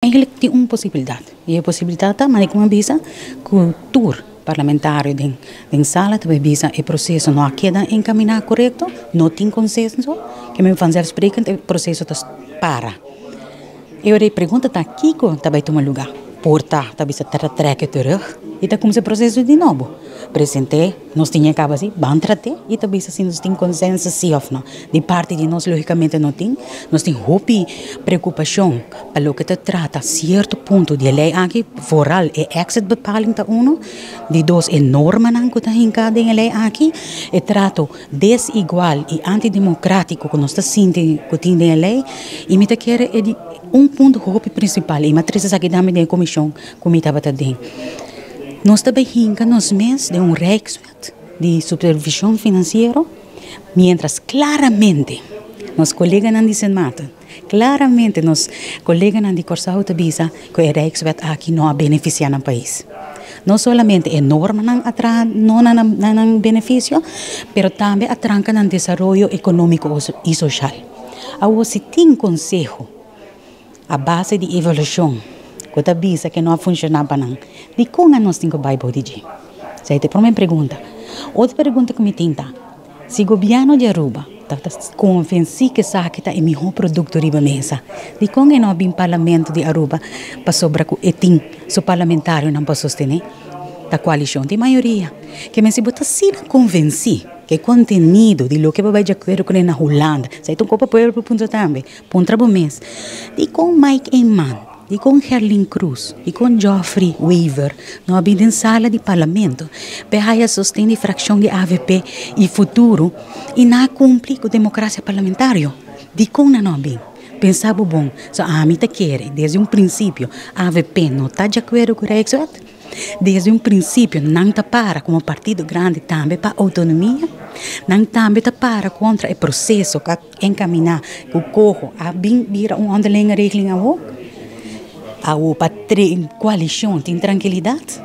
eigenlijk tem uma possibilidade. E a possibilidade está, mas como visa, cultura parlamentário em sala, também visa o processo não queda encaminhado correto, não tem consenso, que me faz explicar o processo para. Eu pergunta tá Kiko também toma lugar. Porta, também se treca terug e tá como se processo de novo. Presente, nós tinha acaba assim, bem tratar e também se nós tem consenso sim ou não. De parte de nós logicamente não tem, nós tem hope preocupação para o que te trata certo ponto de lei aqui, vooral e exit bepaling ta uno, de dois norma nan que tá hincada em lei aqui, e trato desigual e antidemocrático que nós tá sentindo que tem em lei, e me te quer é de ponto hope principal, e matriz aqui da minha comissão, como estava também. Nós também hincamos mês de Rijkswet de supervisão financeira, mientras claramente nos colegas não dizem nada. Claramente nos colegas não dizem que o Rijkswet aqui não beneficia no país. Não somente é norma não benefício, mas também atranca no desenvolvimento econômico e social. Agora, se tem conselho, a base de evolução, que avisa que não funcionava não. De como nós temos que Bible de Essa é a primeira pergunta. Outra pergunta que me tenta, se o governo de Aruba está convencido que sabe que é o melhor produto de mesa, de como não tem parlamento de Aruba para sobre o tem seu parlamentário não para sostener a coalição de maioria, que me se botar se convencido que o conteúdo de lo que vai de acordo com na Holanda, sai um copo para o ponto também, ponto para o mês, de com Mike Eman, e com Herlin Cruz, e com Geoffrey Weaver, não havia sala de parlamento, para sostener a fração de AVP e futuro, e não cumpre com a democracia parlamentar. De como não havia? Pensava bom, só a mim te quer, desde princípio, a AVP não está de acordo com o Brexit, desde princípio não está para como partido grande também para autonomia, não também está para contra o processo que encaminhar o corro a vira underlinge regeling a coalição tem tranquilidade,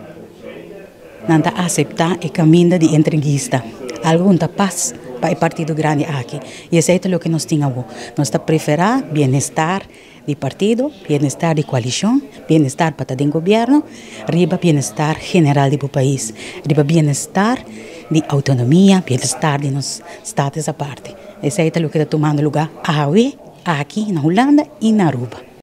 não está aceitar o caminho de entrevista. Algum está paz para o partido grande aqui. E isso é o que nós temos agora. Nós está preferir bem-estar de partido, bem-estar de coalição, bem-estar para o governo, riba bem-estar general do país, riba bem-estar de autonomia, bem-estar de nos estados à parte. Isso é o que está tomando lugar aqui na Holanda e na Aruba.